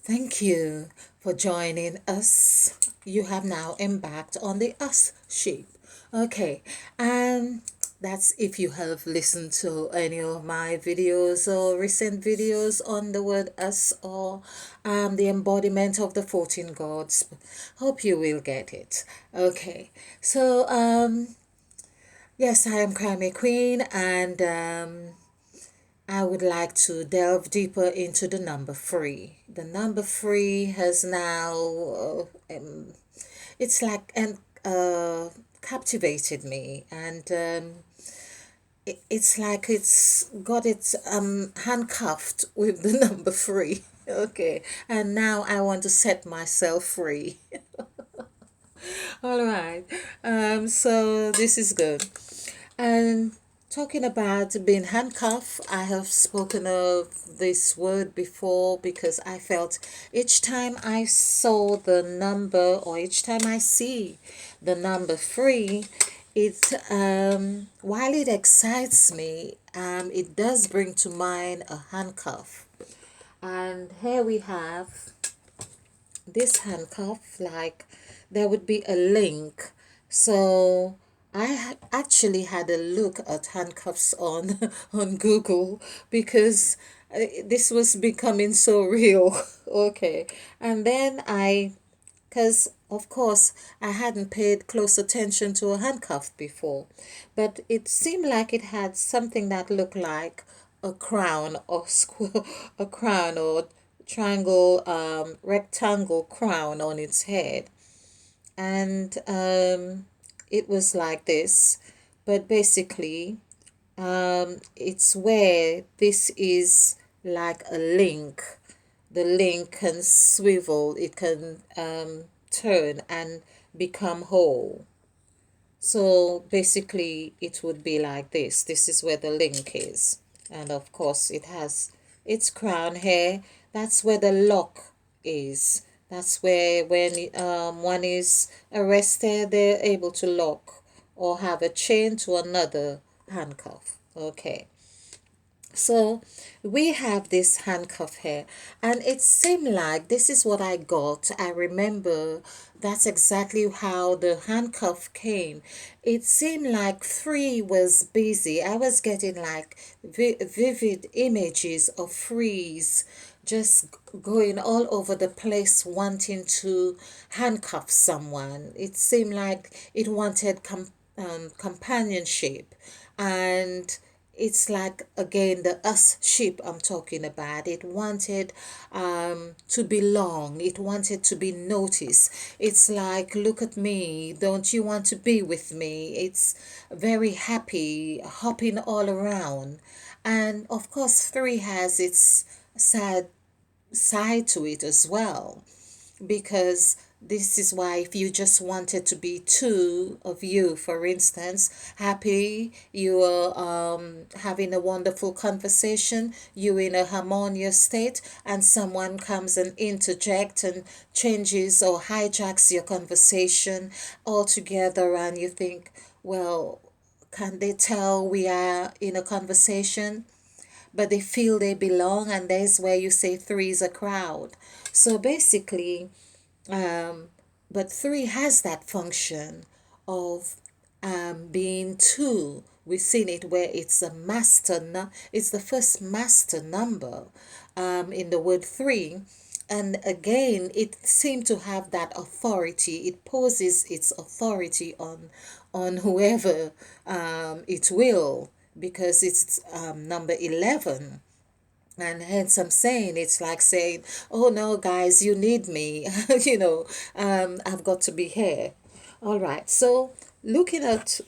Thank you for joining us. You have now embarked on the us sheep. Okay, and that's if you have listened to any of my videos or recent videos on the word us or the embodiment of the 14 gods. Hope you will get it. Okay, so yes, I am Crime Queen and I would like to delve deeper into the number three. The number three has now, it's like and captivated me, and it's like it's got its handcuffed with the number three. Okay, and now I want to set myself free. All right, so this is good. And talking about being handcuffed, I have spoken of this word before because I felt each time I saw the number or each time I see the number three, it while it excites me, it does bring to mind a handcuff. And here we have this handcuff, like there would be a link. So actually had a look at handcuffs on on Google because this was becoming so real. Okay, and then because of course I hadn't paid close attention to a handcuff before, but it seemed like it had something that looked like a crown or a crown or triangle rectangle crown on its head, and it was like this, but basically it's where this is like a link. The link can swivel, it can turn and become whole. So basically, it would be like this. This is where the link is. And of course, it has its crown here. That's where the lock is. That's where when one is arrested, they're able to lock or have a chain to another handcuff. Okay. So we have this handcuff here, and it seemed like this is what I got. I remember that's exactly how the handcuff came. It seemed like three was busy. I was getting like vivid images of threes just going all over the place wanting to handcuff someone. It seemed like it wanted companionship, and it's like again the us sheep I'm talking about. It wanted to belong, it wanted to be noticed. It's like, look at me, don't you want to be with me? It's very happy, hopping all around. And of course three has its sad side to it as well, because this is why if you just wanted to be two of you, for instance, happy, you are having a wonderful conversation, you in a harmonious state, and someone comes and interjects and changes or hijacks your conversation altogether, and you think, well, can they tell we are in a conversation? But they feel they belong, and there's where you say three is a crowd. So basically, um, but three has that function of being two. We've seen it where it's a master, it's the first master number in the word three. And again, it seemed to have that authority. It poses its authority on whoever it will, because it's number 11. And hence I'm saying it's like saying, oh no, guys, you need me. I've got to be here. All right. So looking at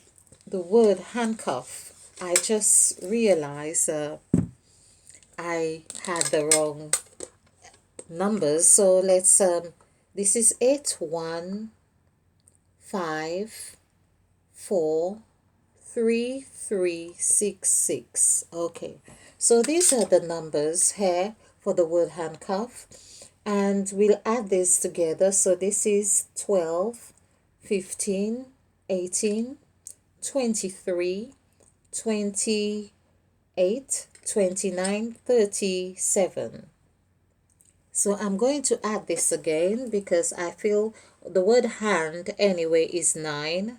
the word handcuff, I just realized I had the wrong numbers. So let's, this is 81543366. Okay, so these are the numbers here for the word handcuff, and we'll add this together. So this is 12, 15, 18, 23, 28, 29, 37. So I'm going to add this again because I feel the word hand anyway is 9.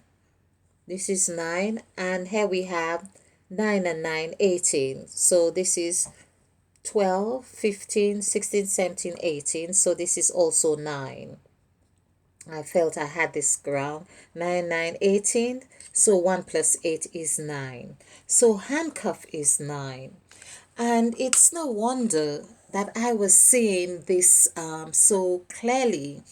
This is 9, and here we have 9 and 9, 18. So this is 12, 15, 16, 17, 18. So this is also 9. I felt I had this ground. 9, 9, 18. So 1 plus 8 is 9. So handcuff is 9. And it's no wonder that I was seeing this so clearly.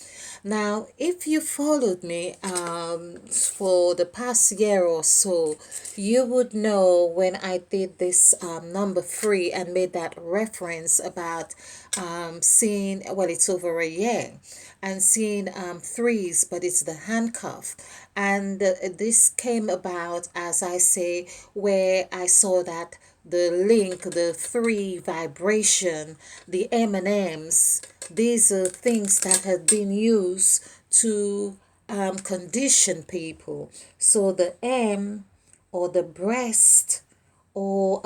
Now, if you followed me for the past year or so, you would know when I did this number 3 and made that reference about seeing, well, it's over a year, and seeing threes, but it's the handcuff. And this came about, as I say, where I saw that the link, the 3 vibration, the M&Ms, these are things that have been used to condition people. So the M, or the breast, or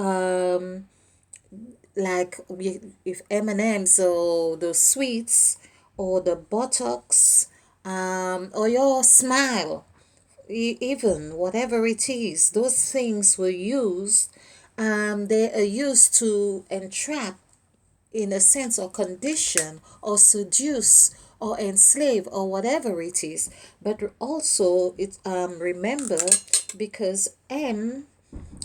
like if M&Ms or the sweets, or the buttocks, or your smile, even whatever it is, those things were used. They are used to entrap, in a sense, or condition, or seduce, or enslave, or whatever it is. But also, it remember, because M,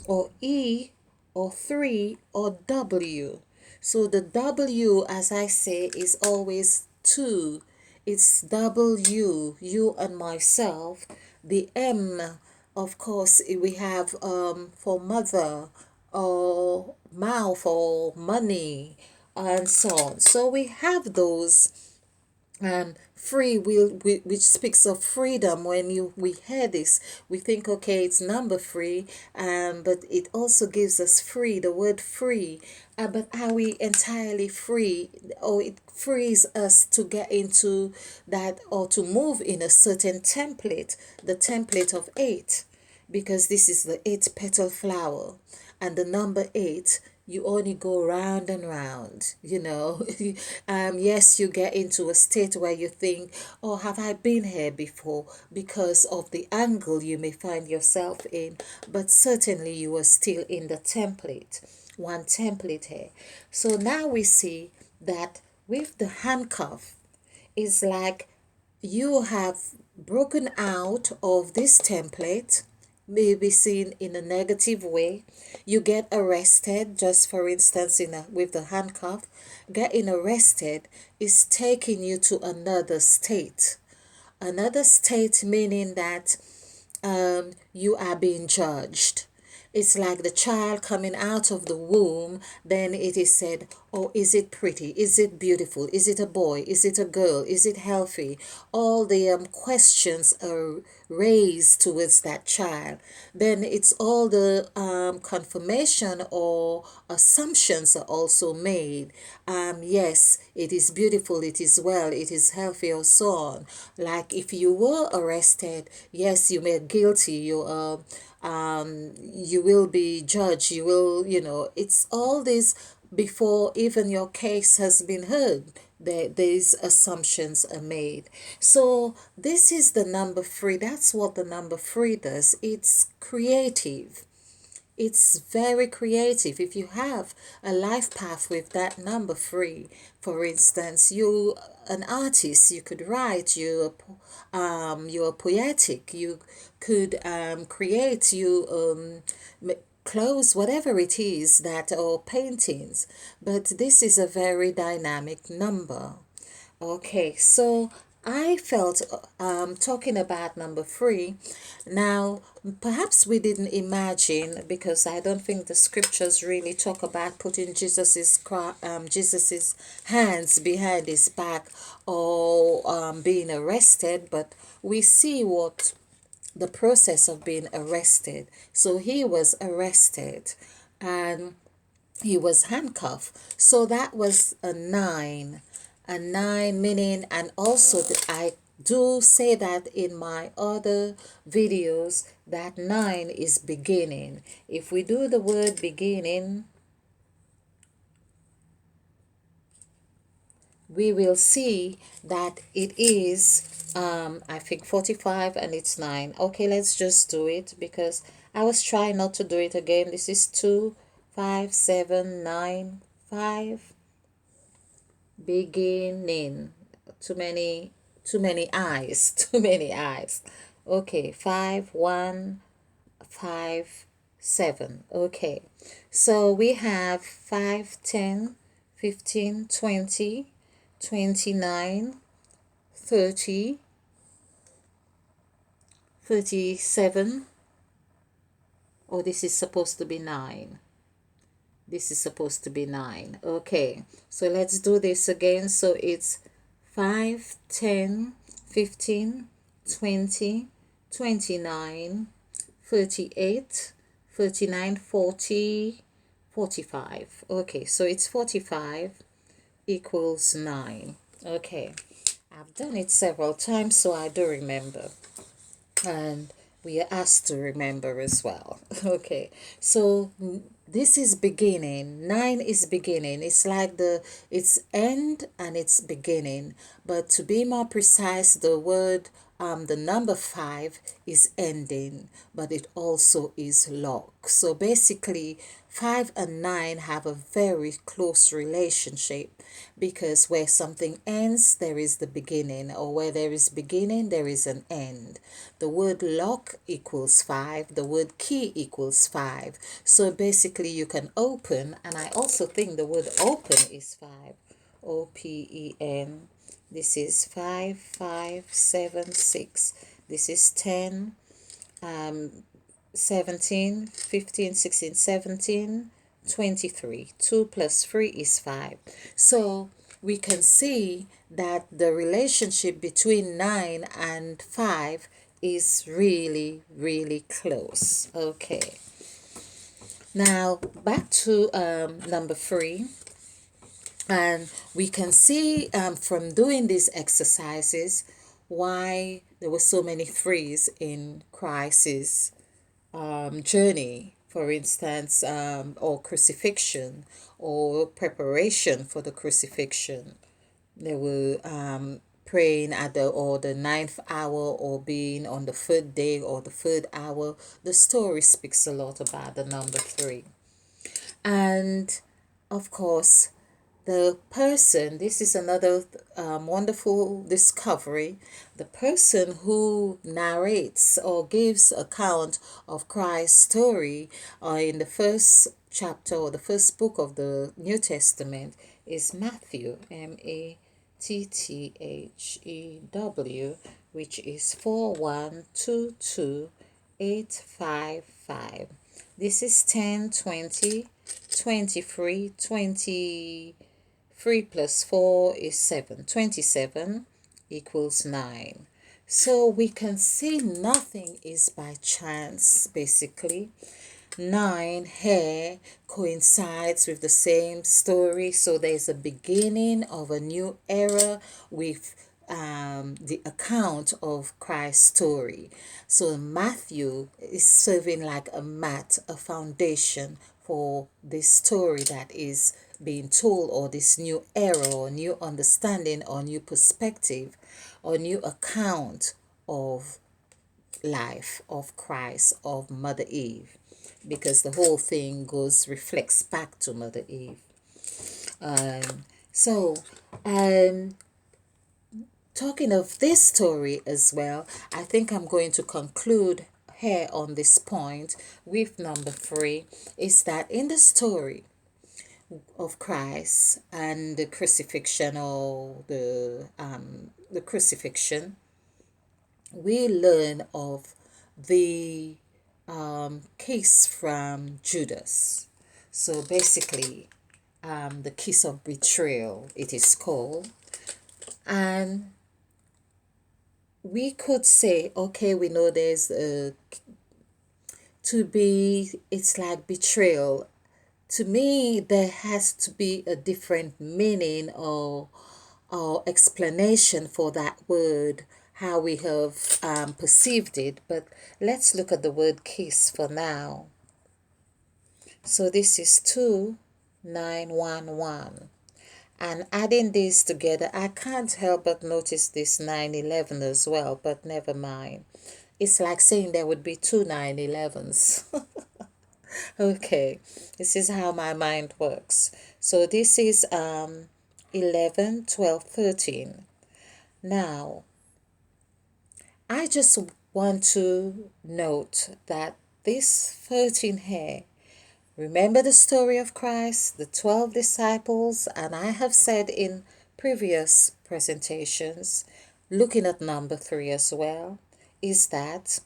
or E, or 3, or W. So the W, as I say, is always 2. It's W, you and myself. The M, of course, we have for mother, or mouth, or money, and so on. So we have those free will, which speaks of freedom. When we hear this, we think, okay, it's number 3, but it also gives us free, the word free. But are we entirely free? Or it frees us to get into that, or to move in a certain template, the template of 8, because this is the 8 petal flower, and the number 8, you only go round and round, yes, you get into a state where you think, oh, have I been here before, because of the angle you may find yourself in, but certainly you are still in the template, one template here. So now we see that with the handcuff, it's like you have broken out of this template, may be seen in a negative way. You get arrested, just for instance, with the handcuff. Getting arrested is taking you to another state. Another state meaning that you are being judged. It's like the child coming out of the womb, then it is said, oh, is it pretty? Is it beautiful? Is it a boy? Is it a girl? Is it healthy? All the questions are raised towards that child. Then it's all the confirmation or assumptions are also made. Yes, it is beautiful, it is well, it is healthy, or so on. Like if you were arrested, yes, you were guilty, you will be judged, you will, it's all this before even your case has been heard. These assumptions are made. So this is the number 3. That's what the number 3 does. It's creative. It's very creative. If you have a life path with that number 3, for instance, you an artist, you could write, you're poetic, you could create, clothes, whatever it is that, or paintings. But this is a very dynamic number. Okay, so I felt talking about number 3. Now, perhaps we didn't imagine, because I don't think the scriptures really talk about putting Jesus's hands behind his back, or being arrested, but we see what the process of being arrested. So he was arrested, and he was handcuffed. So that was a 9. A 9 meaning, and also I do say that in my other videos, that 9 is beginning. If we do the word beginning, we will see that it is, I think 45 and it's 9. Okay, let's just do it because I was trying not to do it again. This is 2, 5, 7, 9, 5, beginning. Too many, too many eyes, too many eyes. Okay, 5, 1, 5, 7. Okay, so we have 5, 10, 15, 20, 29, 30, 37. Oh, this is supposed to be 9. This is supposed to be 9. Okay, so let's do this again. So it's 5, 10, 15, 20, 29, 38, 39, 40, 45. Okay, so it's 45 equals 9. Okay, I've done it several times, so I do remember. And we are asked to remember as well. Okay, so this is beginning. 9 is beginning. It's like it's end and it's beginning. But to be more precise, the number 5 is ending, but it also is lock. So basically, 5 and 9 have a very close relationship because where something ends, there is the beginning, or where there is beginning, there is an end. The word lock equals 5, the word key equals 5. So basically, you can open, and I also think the word open is 5. OPEN. This is 5, 5, 7, 6. This is 10, 17, 15, 16, 17, 23. 2 plus 3 is 5. So we can see that the relationship between 9 and 5 is really, really close. Okay. Now back to number 3. And we can see from doing these exercises why there were so many threes in Christ's journey, for instance, or crucifixion, or preparation for the crucifixion. They were praying at the ninth hour, or being on the third day or the third hour. The story speaks a lot about the number 3. And of course, the person, this is another wonderful discovery, the person who narrates or gives account of Christ's story in the first chapter or the first book of the New Testament is Matthew, Matthew, which is 4122855. This is 10, 20, 23, 20. 3 plus 4 is 7. 27 equals 9. So we can see nothing is by chance, basically. 9 here coincides with the same story. So there's a beginning of a new era with the account of Christ's story. So Matthew is serving like a mat, a foundation for this story that is being told, or this new era, or new understanding, or new perspective, or new account of life of Christ, of Mother Eve, because the whole thing reflects back to Mother Eve. So, talking of this story as well, I think I'm going to conclude here on this point with number 3, is that in the story of Christ and the crucifixion, or the crucifixion, we learn of the kiss from Judas. So basically, the kiss of betrayal, it is called. And we could say, okay, we know there's it's like betrayal. To me, there has to be a different meaning or explanation for that word, how we have perceived it. But let's look at the word kiss for now. So this is 2911. And adding these together, I can't help but notice this 9/11 as well, but never mind. It's like saying there would be two 9/11s. Okay, this is how my mind works. So this is 11, 12, 13. Now, I just want to note that this 13 here, remember the story of Christ, the 12 disciples, and I have said in previous presentations, looking at number 3 as well, is that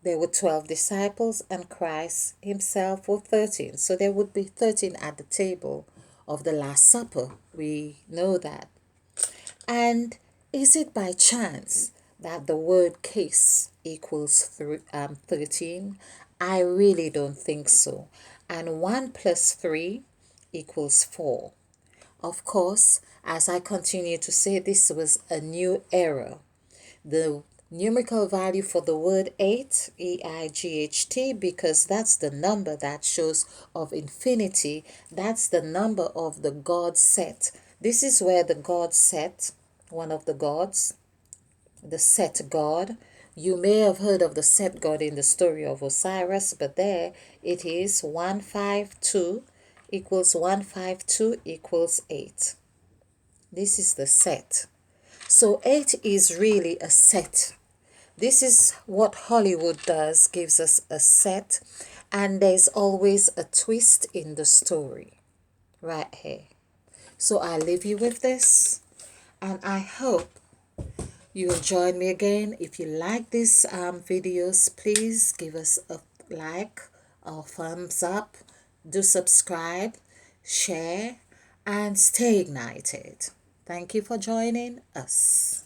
there were 12 disciples and Christ himself were 13. So there would be 13 at the table of the Last Supper. We know that. And is it by chance that the word case equals 13? I really don't think so. And 1 plus 3 equals 4. Of course, as I continue to say, this was a new era. The numerical value for the word 8, EIGHT, because that's the number that shows of infinity. That's the number of the God set. This is where the God set, one of the gods, the set God. You may have heard of the set God in the story of Osiris, but there it is 152 equals 152 equals 8. This is the set. So 8 is really a set. This is what Hollywood does, gives us a set, and there's always a twist in the story right here. So I leave you with this, and I hope you will join me again. If you like these videos, please give us a like or thumbs up, do subscribe, share, and stay ignited. Thank you for joining us.